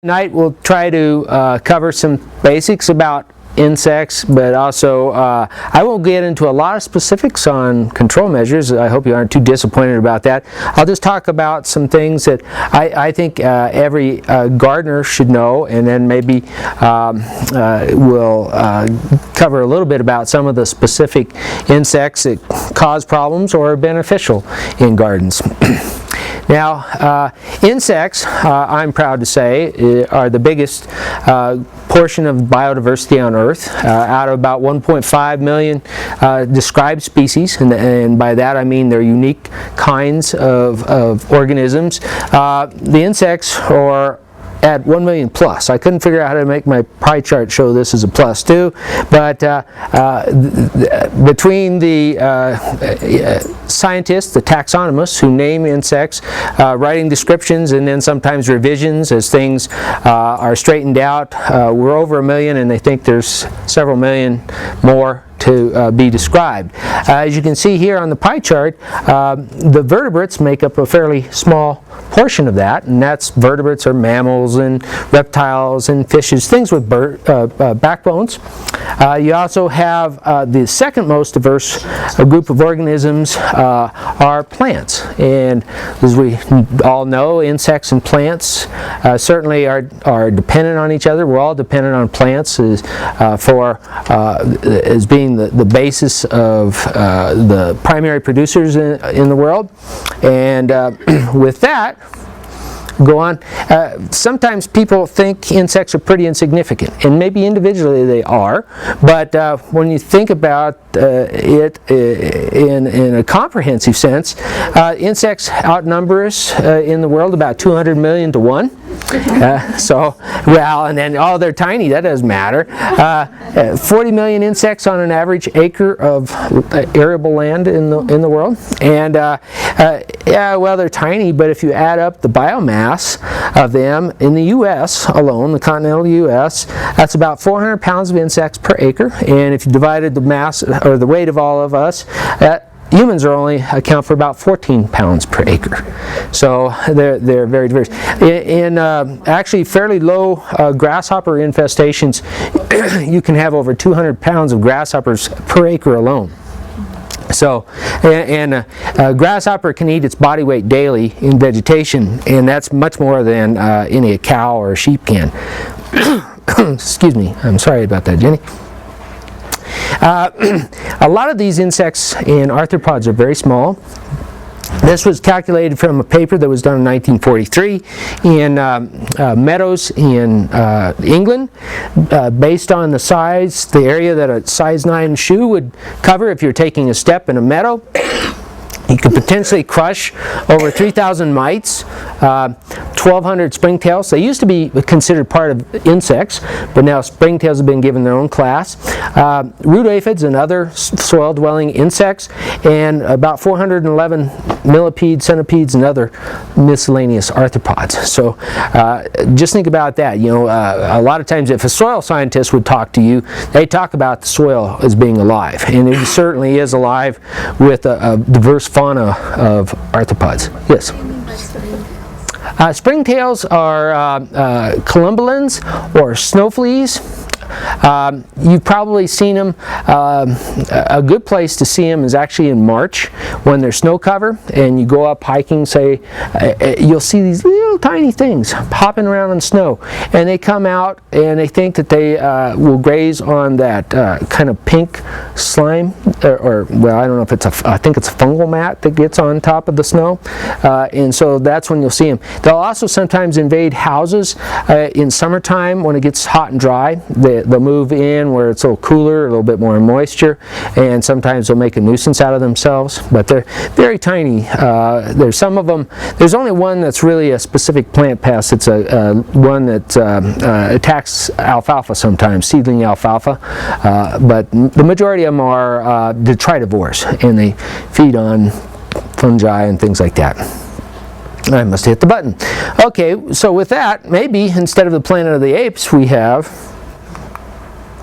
Tonight we'll try to cover some basics about insects, but also I won't get into a lot of specifics on control measures. I hope you aren't too disappointed about that. I'll just talk about some things that I think every gardener should know, and then maybe we'll cover a little bit about some of the specific insects that cause problems or are beneficial in gardens. Now, insects, I'm proud to say, are the biggest portion of biodiversity on Earth, out of about 1.5 million described species, and by that I mean they're unique kinds of organisms. The insects are at 1 million plus. I couldn't figure out how to make my pie chart show this as a plus too, but between the scientists, the taxonomists who name insects, writing descriptions and then sometimes revisions as things are straightened out, we're over 1 million, and they think there's several million more to be described. As you can see here on the pie chart, the vertebrates make up a fairly small portion of that, and that's vertebrates are mammals and reptiles and fishes, things with backbones. You also have the second most diverse group of organisms are plants, and as we all know, insects and plants certainly are dependent on each other. We're all dependent on plants as being the basis of the primary producers in the world. And with that, go on. Sometimes people think insects are pretty insignificant, and maybe individually they are, but when you think about it in a comprehensive sense, insects outnumber us in the world about 200 million to 1. And then, oh, they're tiny, that doesn't matter. 40 million insects on an average acre of arable land in the world. And yeah, well, they're tiny, but if you add up the biomass of them in the U.S. alone, the continental U.S., that's about 400 pounds of insects per acre. And if you divided the mass or the weight of all of us, humans are only account for about 14 pounds per acre. So they're very diverse. In actually fairly low grasshopper infestations, you can have over 200 pounds of grasshoppers per acre alone. So, and a grasshopper can eat its body weight daily in vegetation, and that's much more than any a cow or a sheep can. Excuse me, I'm sorry about that, Jenny. A lot of these insects and arthropods are very small. This was calculated from a paper that was done in 1943 in Meadows in England, based on the size, the area that a size 9 shoe would cover if you're taking a step in a meadow. You could potentially crush over 3,000 mites, 1,200 springtails. They used to be considered part of insects, but now springtails have been given their own class. Root aphids and other soil-dwelling insects, and about 411 millipedes, centipedes, and other miscellaneous arthropods. So just think about that. You know, a lot of times if a soil scientist would talk to you, they talk about the soil as being alive, and it certainly is alive with a diverse fauna of arthropods. Yes? Springtails are columbullins or snow fleas. You've probably seen them. A good place to see them is actually in March when there's snow cover and you go up hiking, say, you'll see these little tiny things hopping around in snow, and they come out and they think that they will graze on that kind of pink slime, or well, I don't know if it's I think it's a fungal mat that gets on top of the snow, and so that's when you'll see them. They'll also sometimes invade houses in summertime when it gets hot and dry. They'll move in where it's a little cooler, a little bit more moisture, and sometimes they'll make a nuisance out of themselves, but they're very tiny. There's some of them, there's only one that's really a specific plant pest. It's one that attacks alfalfa sometimes, seedling alfalfa, but the majority of them are detritivores, and they feed on fungi and things like that. I must hit the button. Okay, so with that, maybe instead of the Planet of the Apes, we have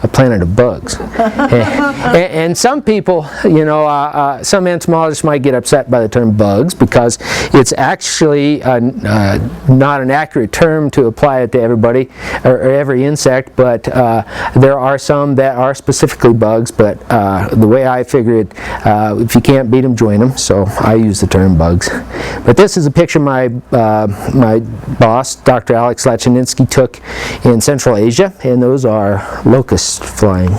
a planet of bugs. And some people, you know, some entomologists might get upset by the term bugs because it's actually not an accurate term to apply it to everybody or every insect, but there are some that are specifically bugs, but the way I figure it, if you can't beat them, join them, so I use the term bugs. But this is a picture my boss, Dr. Alex Lachininsky, took in Central Asia, and those are locusts flying.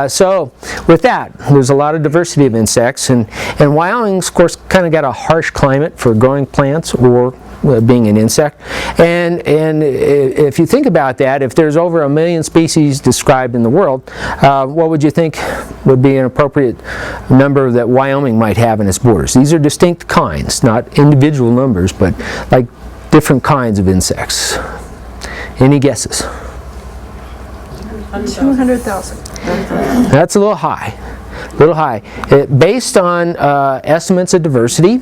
So with that, there's a lot of diversity of insects, and Wyoming's, of course, kind of got a harsh climate for growing plants or being an insect. And if you think about that, if there's over 1 million species described in the world, what would you think would be an appropriate number that Wyoming might have in its borders? These are distinct kinds, not individual numbers, but like different kinds of insects. Any guesses? 200,000. That's a little high. Based on estimates of diversity,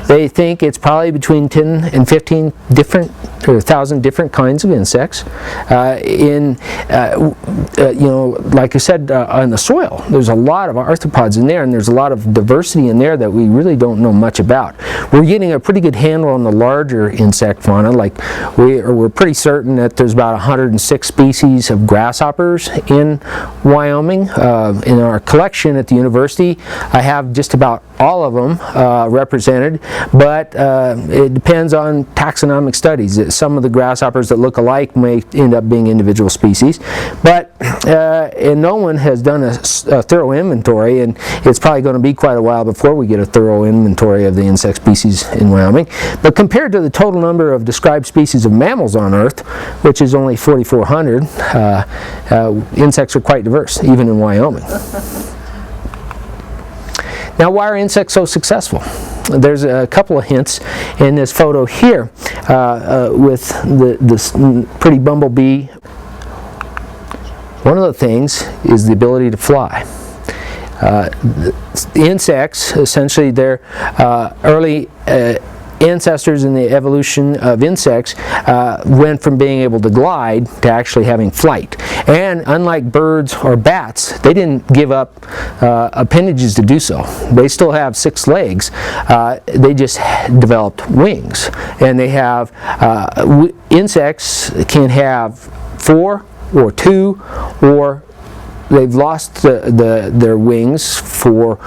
they think it's probably between 10 and 15 different, or 1,000 different kinds of insects. You know, like I said, on the soil, there's a lot of arthropods in there, and there's a lot of diversity in there that we really don't know much about. We're getting a pretty good handle on the larger insect fauna. Like we're pretty certain that there's about 106 species of grasshoppers in Wyoming. In our collection at the university, I have just about all of them represented, but it depends on taxonomic studies. Some of the grasshoppers that look alike may end up being individual species, but and no one has done a thorough inventory, and it's probably going to be quite a while before we get a thorough inventory of the insect species in Wyoming. But compared to the total number of described species of mammals on Earth, which is only 4,400, insects are quite diverse, even in Wyoming. Now, why are insects so successful? There's a couple of hints in this photo here with this pretty bumblebee. One of the things is the ability to fly. The insects, essentially, they're early ancestors in the evolution of insects went from being able to glide to actually having flight. And unlike birds or bats, they didn't give up appendages to do so. They still have 6 legs. They just developed wings. And they have, insects can have 4 or 2, or they've lost their wings for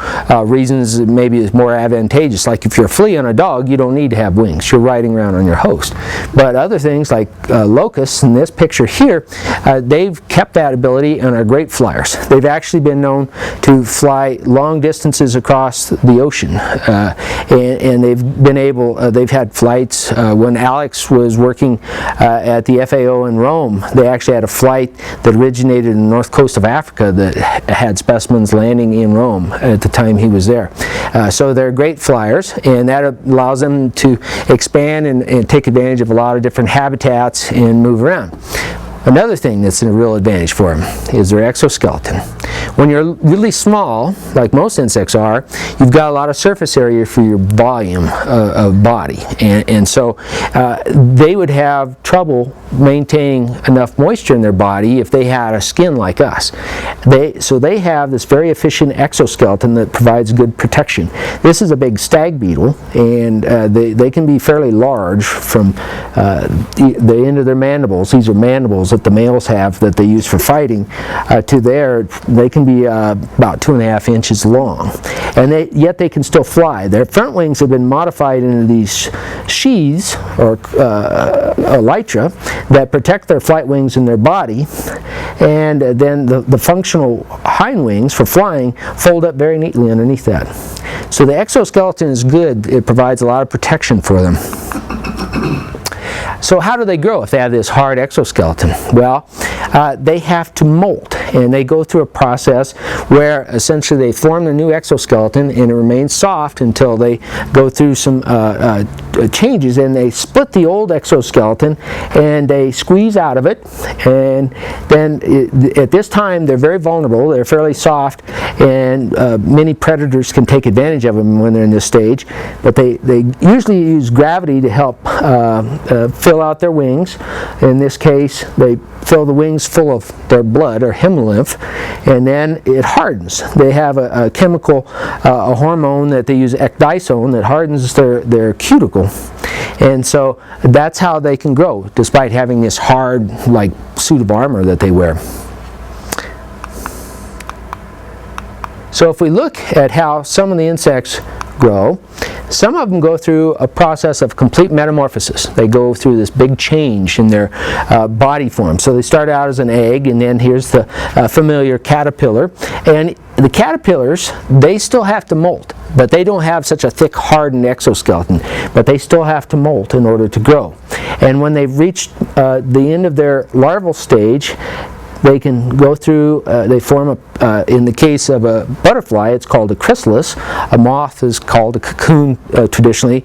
reasons that maybe is more advantageous. Like if you're a flea on a dog, you don't need to have wings. You're riding around on your host. But other things like locusts in this picture here, they've kept that ability and are great flyers. They've actually been known to fly long distances across the ocean. And they've been able, they've had flights. When Alex was working at the FAO in Rome, they actually had a flight that originated in the north coast of Africa that had specimens landing in Rome at the time he was there. So they're great flyers, and that allows them to expand and take advantage of a lot of different habitats and move around. Another thing that's a real advantage for them is their exoskeleton. When you're really small, like most insects are, you've got a lot of surface area for your volume of body, and so they would have trouble maintaining enough moisture in their body if they had a skin like us. So they have this very efficient exoskeleton that provides good protection. This is a big stag beetle, and they can be fairly large from the end of their mandibles. These are mandibles that the males have that they use for fighting, to there they can be about 2.5 inches long, and yet they can still fly. Their front wings have been modified into these sheaths or elytra that protect their flight wings in their body, and then the functional hind wings for flying fold up very neatly underneath that. So the exoskeleton is good. It provides a lot of protection for them. So how do they grow if they have this hard exoskeleton? Well, they have to molt. and they go through a process where essentially they form the new exoskeleton, and it remains soft until they go through some changes, and they split the old exoskeleton and they squeeze out of it, and then at this time they're very vulnerable. They're fairly soft, and many predators can take advantage of them when they're in this stage, but they usually use gravity to help fill out their wings. In this case, they fill the wings full of their blood or hemolymph, and then it hardens. They have a chemical, a hormone that they use, ecdysone, that hardens their cuticle, and so that's how they can grow despite having this hard, like, suit of armor that they wear. So if we look at how some of the insects grow, some of them go through a process of complete metamorphosis. They go through this big change in their body form. So they start out as an egg, and then here's the familiar caterpillar. And the caterpillars, they still have to molt, but they don't have such a thick, hardened exoskeleton, but they still have to molt in order to grow. And when they've reached the end of their larval stage, they can go through, they form in the case of a butterfly, it's called a chrysalis. A moth is called a cocoon traditionally.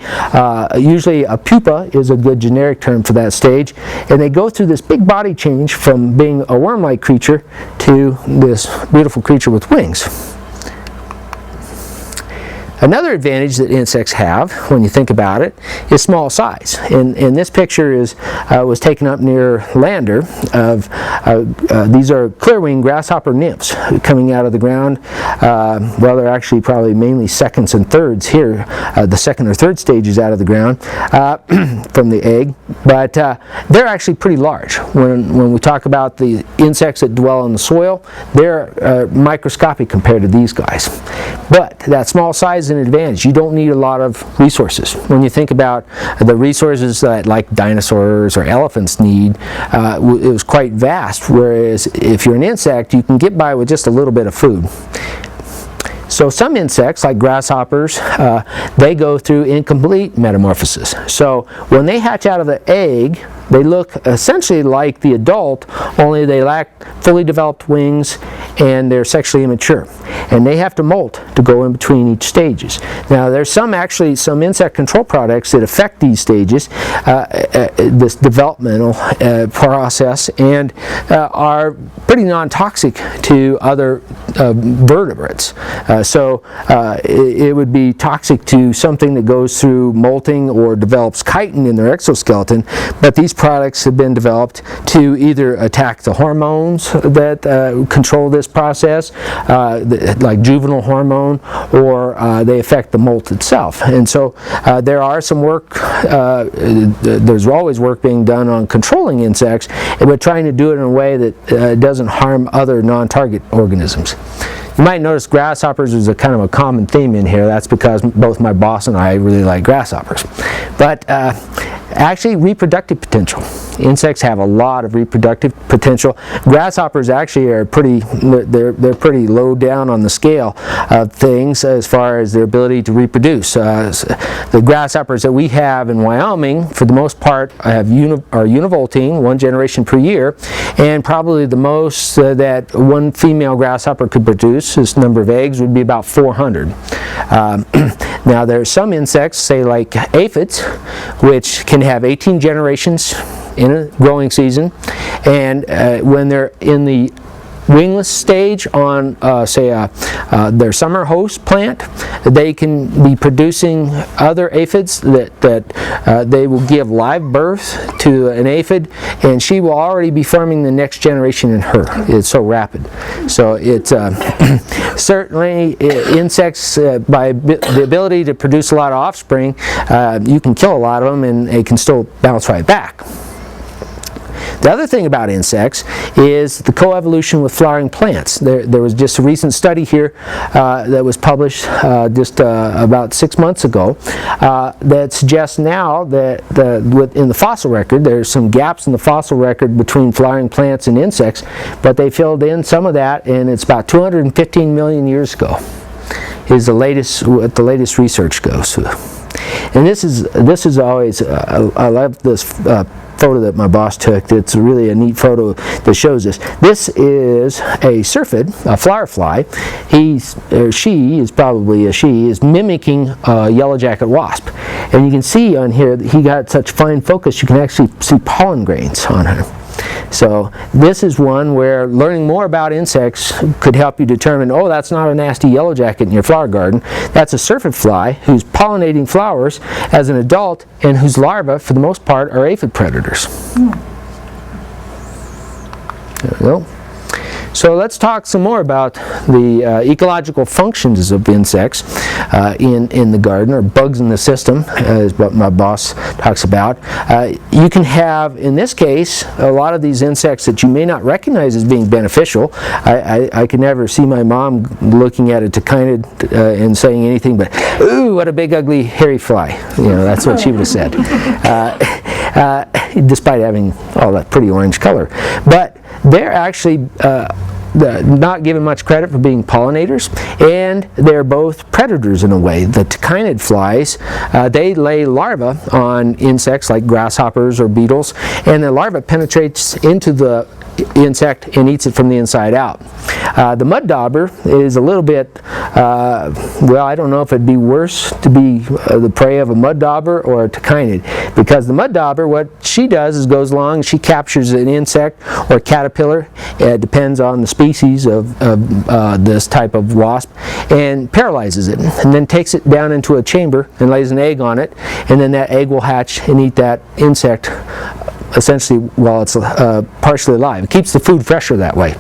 Usually a pupa is a good generic term for that stage. And they go through this big body change from being a worm-like creature to this beautiful creature with wings. Another advantage that insects have, when you think about it, is small size. And this picture was taken up near Lander. These are clear-winged grasshopper nymphs coming out of the ground. Well, they're actually probably mainly seconds and thirds here. The second or third stage is out of the ground from the egg. But they're actually pretty large. When we talk about the insects that dwell in the soil, they're microscopic compared to these guys. But that small size is an advantage. You don't need a lot of resources. When you think about the resources that, like, dinosaurs or elephants need, it was quite vast, whereas if you're an insect, you can get by with just a little bit of food. So some insects, like grasshoppers, they go through incomplete metamorphosis. So when they hatch out of the egg, they look essentially like the adult, only they lack fully developed wings and they're sexually immature. And they have to molt to go in between each stages. Now there's some insect control products that affect these stages, this developmental process, and are pretty non-toxic to other vertebrates. So it would be toxic to something that goes through molting or develops chitin in their exoskeleton, but these products have been developed to either attack the hormones that control this process, like juvenile hormone, or they affect the molt itself. And so there are some work, there's always work being done on controlling insects, but trying to do it in a way that doesn't harm other non-target organisms. You might notice grasshoppers is a kind of a common theme in here. That's because both my boss and I really like grasshoppers. But actually, reproductive potential. Insects have a lot of reproductive potential. Grasshoppers actually are they're pretty low down on the scale of things as far as their ability to reproduce. The grasshoppers that we have in Wyoming, for the most part, are univoltine, one generation per year, and probably the most that one female grasshopper could produce, this number of eggs, would be about 400. Now there are some insects, say like aphids, which can have 18 generations in a growing season, and when they're in the wingless stage on, say, their summer host plant, they can be producing other aphids that they will give live birth to an aphid, and she will already be forming the next generation in her. It's so rapid. So it's certainly insects, by the ability to produce a lot of offspring, you can kill a lot of them and they can still bounce right back. The other thing about insects is the coevolution with flowering plants. There was just a recent study here that was published just about 6 months ago that suggests now that in the fossil record, there's some gaps in the fossil record between flowering plants and insects, but they filled in some of that, and it's about 215 million years ago is what the latest research goes. And this is always, I love this photo that my boss took. It's really a neat photo that shows this. This is a syrphid, a flower fly. She is probably a she, is mimicking a yellow jacket wasp. And you can see on here that he got such fine focus you can actually see pollen grains on her. So this is one where learning more about insects could help you determine, oh, that's not a nasty yellow jacket in your flower garden. That's a syrphid fly who's pollinating flowers as an adult and whose larvae, for the most part, are aphid predators. There we go. So let's talk some more about the ecological functions of insects in the garden, or bugs in the system, is what my boss talks about. You can have, in this case, a lot of these insects that you may not recognize as being beneficial. I could never see my mom looking at a tachinid and saying anything but, ooh, what a big ugly hairy fly. You know, that's what she would have said. Despite having all that pretty orange color. But they're actually not given much credit for being pollinators, and they're both predators in a way. The tachinid flies, they lay larvae on insects like grasshoppers or beetles, and the larva penetrates into the insect and eats it from the inside out. The mud dauber is a little bit, well, I don't know if it'd be worse to be the prey of a mud dauber or a tachinid, because the mud dauber, what she does is goes along, she captures an insect or caterpillar, it depends on the species of this type of wasp, and paralyzes it, and then takes it down into a chamber and lays an egg on it, and then that egg will hatch and eat that insect essentially while it's partially alive. It keeps the food fresher that way.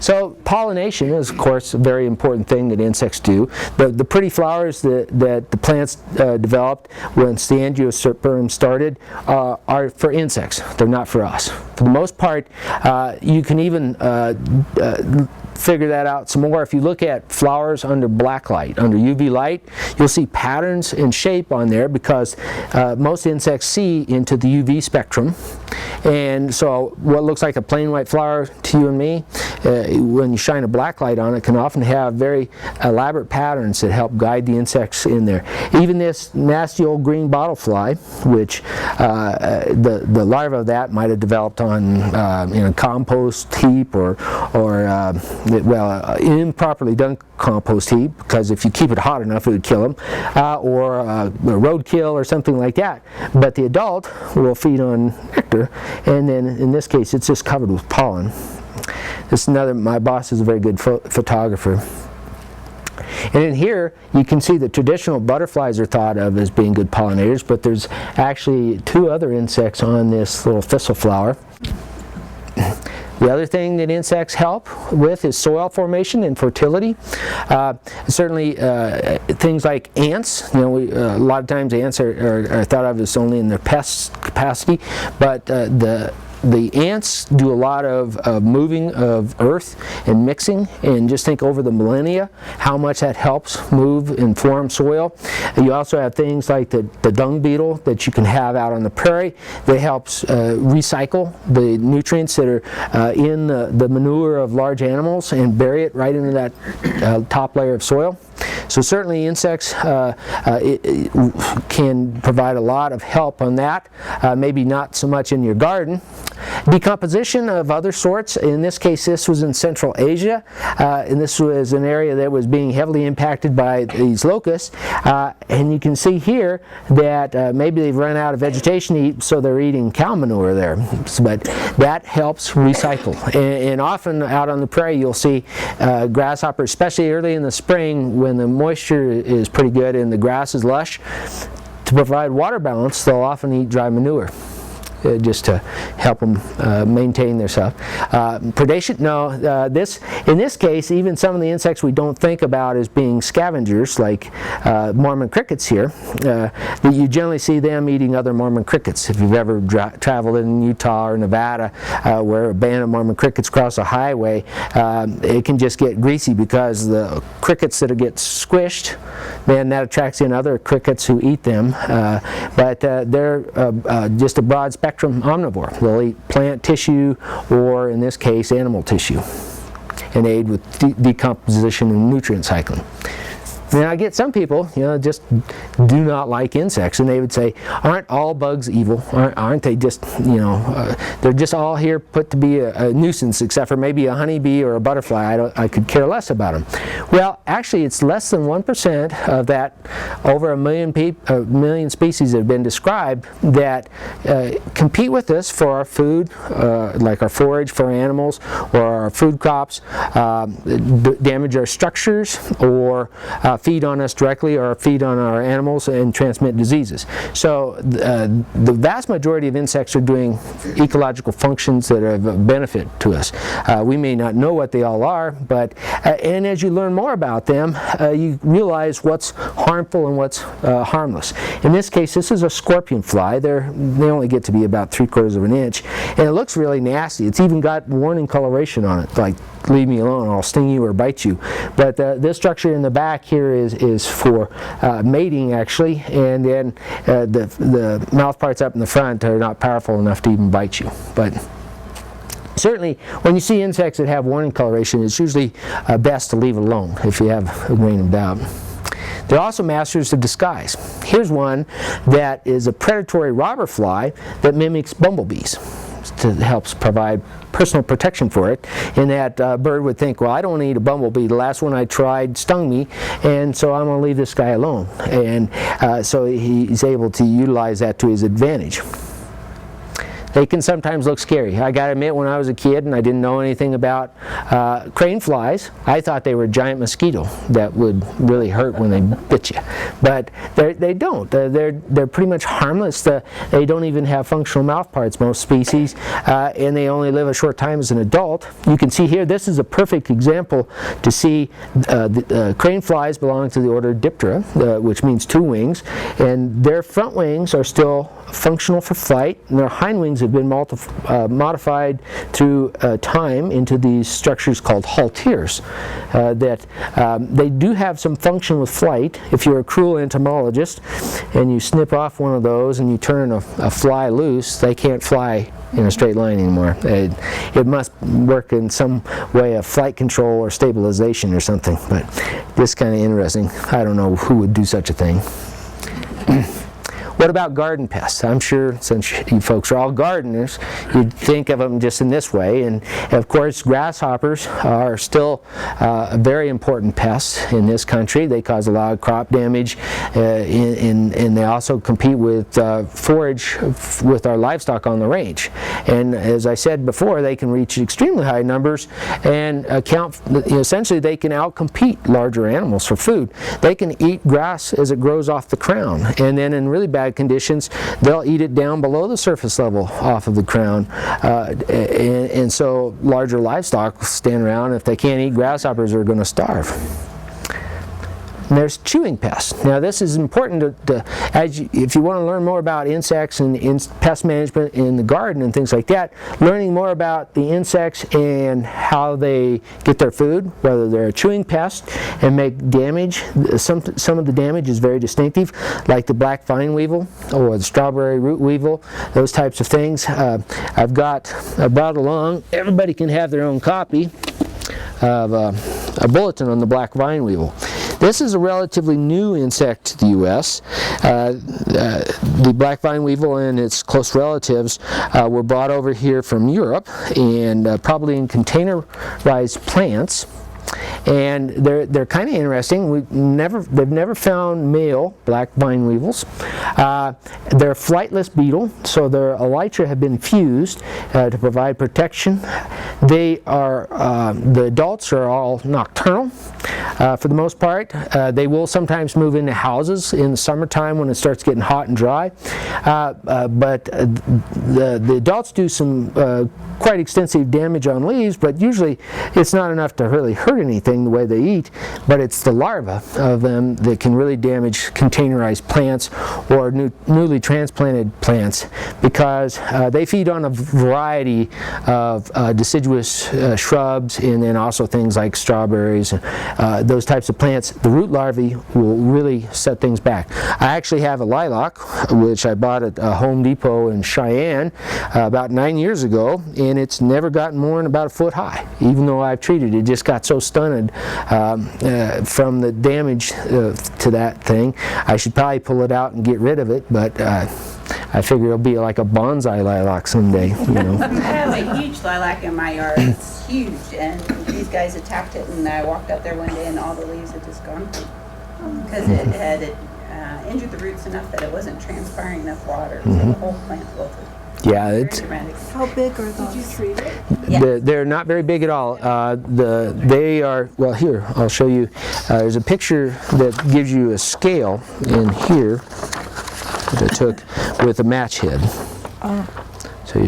So pollination is, of course, a very important thing that insects do. The pretty flowers that the plants developed once the angiosperm started are for insects. They're not for us. For the most part, you can even figure that out some more. If you look at flowers under black light, under UV light, you'll see patterns and shape on there because most insects see into the UV spectrum. And so what looks like a plain white flower to you and me, when you shine a black light on it, can often have very elaborate patterns that help guide the insects in there. Even this nasty old green bottlefly, which the larva of that might have developed on in a compost heap or improperly done compost heap, because if you keep it hot enough it would kill them, or a roadkill or something like that. But the adult will feed on nectar, and then in this case it's just covered with pollen. This is another, my boss is a very good photographer. And in here you can see that traditional butterflies are thought of as being good pollinators, but there's actually two other insects on this little thistle flower. The other thing that insects help with is soil formation and fertility. Certainly things like ants, you know, a lot of times ants are thought of as only in their pest capacity, but the ants do a lot of moving of earth and mixing, and just think over the millennia how much that helps move and form soil. You also have things like the dung beetle that you can have out on the prairie that helps recycle the nutrients that are in the manure of large animals and bury it right into that top layer of soil. So certainly insects can provide a lot of help on that, maybe not so much in your garden. Decomposition of other sorts, in this case this was in Central Asia, and this was an area that was being heavily impacted by these locusts, and you can see here that maybe they've run out of vegetation to eat, so they're eating cow manure there, but that helps recycle. And often out on the prairie you'll see grasshoppers, especially early in the spring when the moisture is pretty good and the grass is lush. To provide water balance, they'll often eat dry manure, just to help them maintain their stuff. Predation, no, in this case, even some of the insects we don't think about as being scavengers, like Mormon crickets here, that you generally see them eating other Mormon crickets. If you've ever traveled in Utah or Nevada, where a band of Mormon crickets cross a highway, it can just get greasy because the crickets that get squished, then that attracts in other crickets who eat them. But they're just a broad spectrum omnivore. They'll eat plant tissue, or in this case animal tissue, and aid with decomposition and nutrient cycling. Now I get some people, just do not like insects, and they would say, aren't all bugs evil? Aren't they just, they're just all here put to be a nuisance, except for maybe a honeybee or a butterfly. I could care less about them. Well, actually, it's less than 1% of that over a million species that have been described that compete with us for our food, like our forage for animals or our food crops, damage our structures, or feed on us directly or feed on our animals and transmit diseases. So the vast majority of insects are doing ecological functions that are of benefit to us. We may not know what they all are, but and as you learn more about them, you realize what's harmful and what's harmless. In this case, this is a scorpion fly. They only get to be about 3/4 of an inch, and it looks really nasty. It's even got warning coloration on it, like leave me alone, I'll sting you or bite you. But this structure in the back here is for mating, actually, and then the mouth parts up in the front are not powerful enough to even bite you. But certainly, when you see insects that have warning coloration, it's usually best to leave it alone if you have a grain of doubt. They're also masters of disguise. Here's one that is a predatory robber fly that mimics bumblebees. Helps provide personal protection for it, and that bird would think, well, I don't want to eat a bumblebee. The last one I tried stung me, and so I'm going to leave this guy alone. And so he's able to utilize that to his advantage. They can sometimes look scary. I got to admit, when I was a kid and I didn't know anything about crane flies, I thought they were a giant mosquito that would really hurt when they bit you. But they don't. They're pretty much harmless. They don't even have functional mouth parts, most species, and they only live a short time as an adult. You can see here, this is a perfect example to see crane flies belong to the order Diptera, which means 2 wings, and their front wings are still functional for flight, and their hind wings have been modified through time into these structures called halteres. They do have some function with flight. If you're a cruel entomologist and you snip off one of those and you turn a fly loose, they can't fly in a straight line anymore. It must work in some way of flight control or stabilization or something, but just kind of interesting. I don't know who would do such a thing. What about garden pests? I'm sure, since you folks are all gardeners, you'd think of them just in this way. And of course, grasshoppers are still a very important pest in this country. They cause a lot of crop damage, and they also compete with forage with our livestock on the range. And as I said before, they can reach extremely high numbers and essentially they can outcompete larger animals for food. They can eat grass as it grows off the crown, and then in really bad conditions, they'll eat it down below the surface level off of the crown, and so larger livestock stand around. If they can't eat grasshoppers, they're going to starve. And there's chewing pests. Now this is important if you want to learn more about insects and pest management in the garden and things like that, learning more about the insects and how they get their food, whether they're a chewing pest and make damage. Some of the damage is very distinctive, like the black vine weevil or the strawberry root weevil, those types of things. I've brought along, everybody can have their own copy of a bulletin on the black vine weevil. This is a relatively new insect to the U.S. The black vine weevil and its close relatives were brought over here from Europe, and probably in containerized plants. And they're kind of interesting. They've never found male black vine weevils. They're a flightless beetle, so their elytra have been fused to provide protection. The adults are all nocturnal for the most part. They will sometimes move into houses in the summertime when it starts getting hot and dry. But the adults do some quite extensive damage on leaves, but usually it's not enough to really hurt anything the way they eat, but it's the larvae of them that can really damage containerized plants or newly transplanted plants, because they feed on a variety of deciduous shrubs, and then also things like strawberries, those types of plants. The root larvae will really set things back. I actually have a lilac, which I bought at Home Depot in Cheyenne about 9 years ago, and it's never gotten more than about a foot high. Even though I've treated it, it just got so stunted from the damage to that thing. I should probably pull it out and get rid of it, but I figure it'll be like a bonsai lilac someday, you know. I have a huge lilac in my yard. It's huge, and these guys attacked it, and I walked out there one day and all the leaves had just gone because it had injured the roots enough that it wasn't transpiring enough water, so the whole plant wilted. Yeah, it's How big are those? Did you treat it? Yeah. they're not very big at all. They are, well, here I'll show you. There's a picture that gives you a scale in here that I took with a match head. So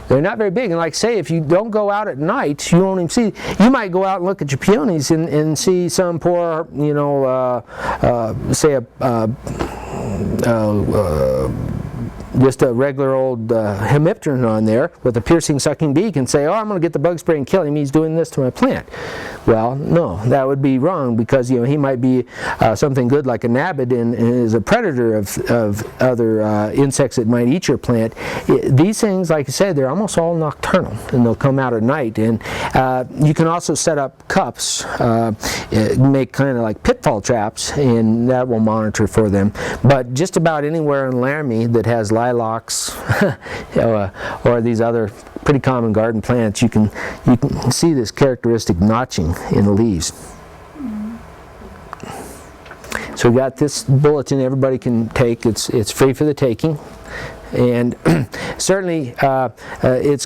they're not very big, and like I say, if you don't go out at night, you won't even see. You might go out and look at your peonies and see some poor, you know, say just a regular old hemipteran on there with a piercing sucking beak and say, oh, I'm going to get the bug spray and kill him, he's doing this to my plant. Well, no, that would be wrong, because, you know, he might be something good like a nabbit and is a predator of other insects that might eat your plant. These things, like I said, they're almost all nocturnal, and they'll come out at night. And you can also set up cups, make kind of like pitfall traps, and that will monitor for them. But just about anywhere in Laramie that has lilacs or these other pretty common garden plants, you can see this characteristic notching in the leaves. So we got this bulletin everybody can take. It's free for the taking. And certainly it's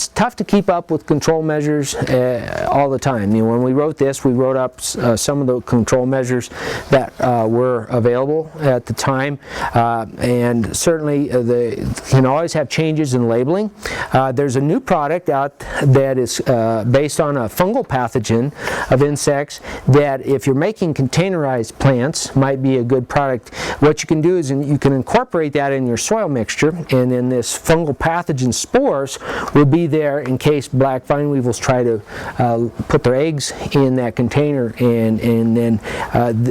tough to keep up with control measures all the time. You know, when we wrote this, we wrote up some of the control measures that were available at the time, and certainly they can always have changes in labeling. There's a new product out that is based on a fungal pathogen of insects that, if you're making containerized plants, might be a good product. What you can do is you can incorporate that in your soil mixture, and then this fungal pathogen spores will be there in case black vine weevils try to put their eggs in that container, and then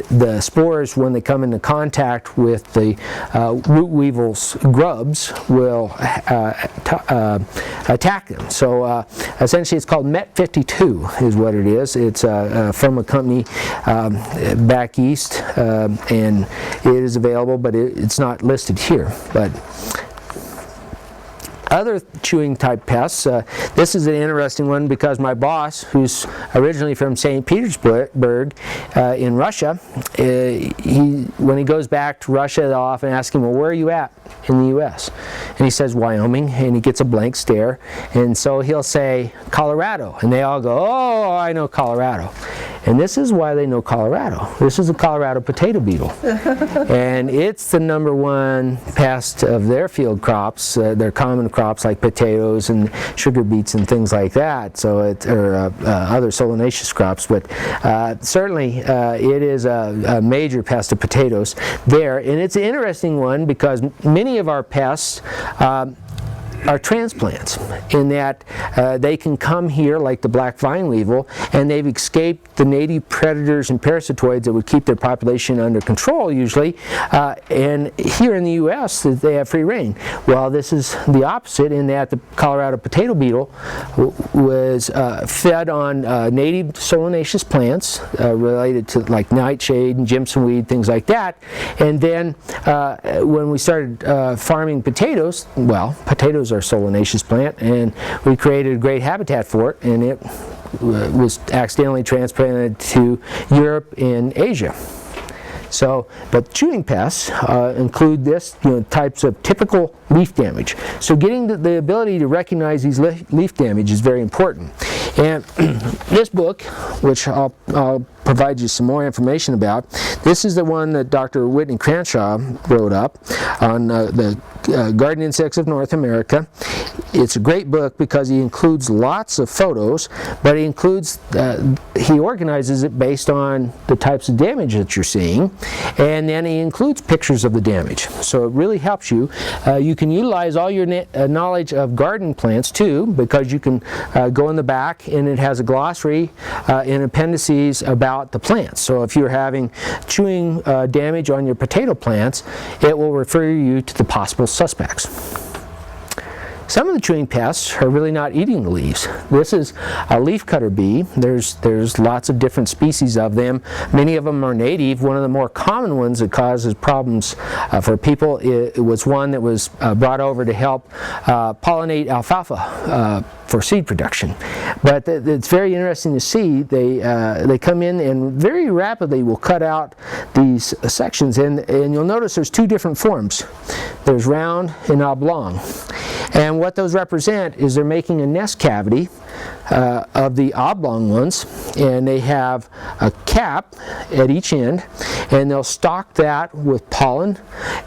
the spores, when they come into contact with the root weevils grubs, will attack them. So essentially it's called Met 52 is what it is. It's from a company back east, and it is available, but it's not listed here. But other chewing type pests, this is an interesting one because my boss, who's originally from St. Petersburg in Russia, when he goes back to Russia, they'll often ask him, well, where are you at in the U.S.? And he says Wyoming, and he gets a blank stare, and so he'll say Colorado, and they all go, oh, I know Colorado. And this is why they know Colorado. This is a Colorado potato beetle. And it's the #1 pest of their field crops, their common crops like potatoes and sugar beets and things like that, or other solanaceous crops. But certainly it is a major pest of potatoes there. And it's an interesting one because many of our pests are transplants, in that they can come here like the black vine weevil, and they've escaped the native predators and parasitoids that would keep their population under control usually, and here in the U.S. they have free reign. Well, this is the opposite, in that the Colorado potato beetle was fed on native solanaceous plants related to like nightshade and jimson weed, things like that. And then when we started farming potatoes, well, potatoes are a solanaceous plant, and we created a great habitat for it, and it was accidentally transplanted to Europe and Asia. So, but chewing pests include this, types of typical leaf damage. So getting the ability to recognize these leaf damage is very important. And this book, which I'll provide you some more information about, this is the one that Dr. Whitney Cranshaw wrote up on the garden insects of North America. It's a great book because he includes lots of photos, but he includes, he organizes it based on the types of damage that you're seeing, and then he includes pictures of the damage. So it really helps you. You can utilize all your knowledge of garden plants too, because you can go in the back and it has a glossary and appendices about the plants. So if you're having chewing damage on your potato plants, it will refer you to the possible suspects. Some of the chewing pests are really not eating the leaves. This is a leafcutter bee. There's lots of different species of them. Many of them are native. One of the more common ones that causes problems for people, it was one that was brought over to help pollinate alfalfa for seed production. But it's very interesting to see. They come in and very rapidly will cut out these sections, and you'll notice there's two different forms. There's round and oblong. And what those represent is they're making a nest cavity of the oblong ones, and they have a cap at each end, and they'll stock that with pollen,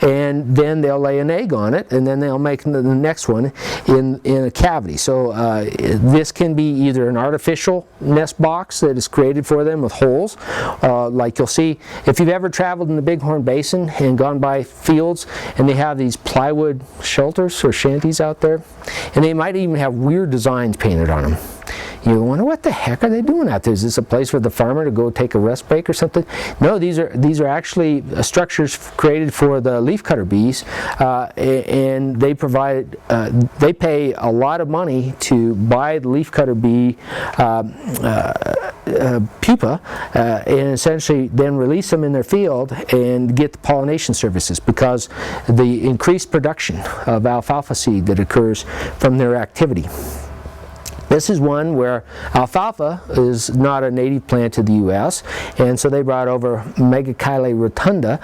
and then they'll lay an egg on it, and then they'll make the next one in a cavity. So this can be either an artificial nest box that is created for them with holes, like you'll see if you've ever traveled in the Bighorn Basin and gone by fields, and they have these plywood shelters or shanties out there, and they might even have weird designs painted on them. You wonder, what the heck are they doing out there? Is this a place for the farmer to go take a rest break or something? No, these are actually structures created for the leafcutter bees, and they provide they pay a lot of money to buy the leafcutter bee pupa, and essentially then release them in their field and get the pollination services, because the increased production of alfalfa seed that occurs from their activity. This is one where alfalfa is not a native plant to the U.S., and so they brought over Megachile rotunda,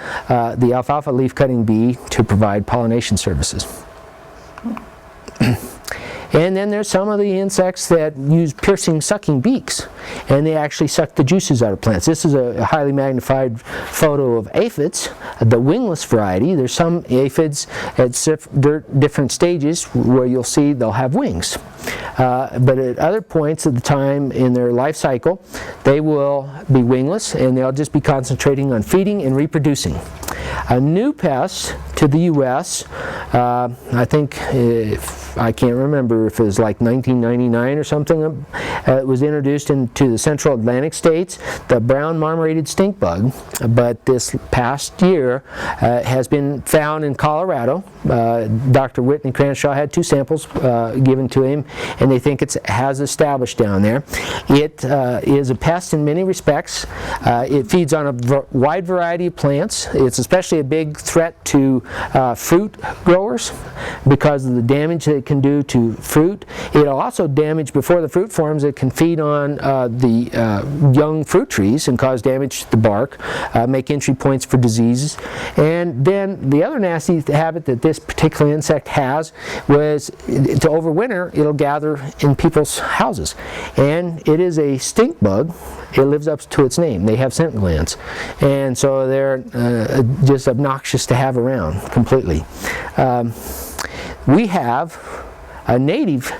the alfalfa leaf-cutting bee, to provide pollination services. And then there's some of the insects that use piercing sucking beaks, and they actually suck the juices out of plants. This is a highly magnified photo of aphids, the wingless variety. There's some aphids at different stages where you'll see they'll have wings. But at other points of the time in their life cycle, they will be wingless, and they'll just be concentrating on feeding and reproducing. A new pest to the U.S., I think, I can't remember if it was like 1999 or something, it was introduced into the central Atlantic states, the brown marmorated stink bug. But this past year has been found in Colorado. Dr. Whitney Cranshaw had 2 samples given to him, and they think it has established down there. It is a pest in many respects. It feeds on a wide variety of plants. It's especially a big threat to fruit growers because of the damage that it can do to fruit. It'll also damage, before the fruit forms, it can feed on the young fruit trees and cause damage to the bark, make entry points for diseases. And then the other nasty habit that this particular insect has was to overwinter, it'll gather in people's houses. And it is a stink bug. It lives up to its name. They have scent glands, and so they're just obnoxious to have around completely. We have a native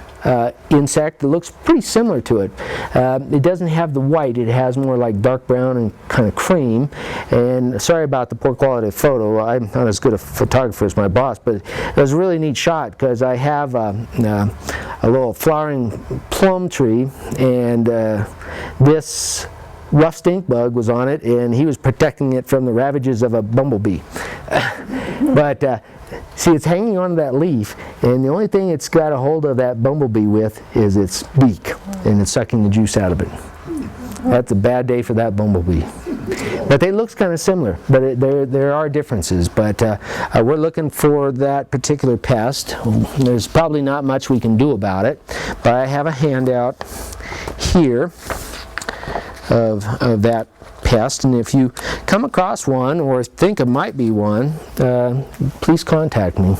insect that looks pretty similar to it. It doesn't have the white, it has more like dark brown and kind of cream. And sorry about the poor quality of photo, I'm not as good a photographer as my boss, but it was a really neat shot because I have a little flowering plum tree, and this rough stink bug was on it, and he was protecting it from the ravages of a bumblebee. But see, it's hanging on that leaf, and the only thing it's got a hold of that bumblebee with is its beak, and it's sucking the juice out of it. That's a bad day for that bumblebee. But they look kind of similar, but there are differences. But we're looking for that particular pest. There's probably not much we can do about it, but I have a handout here of that pest, and if you come across one or think it might be one, please contact me.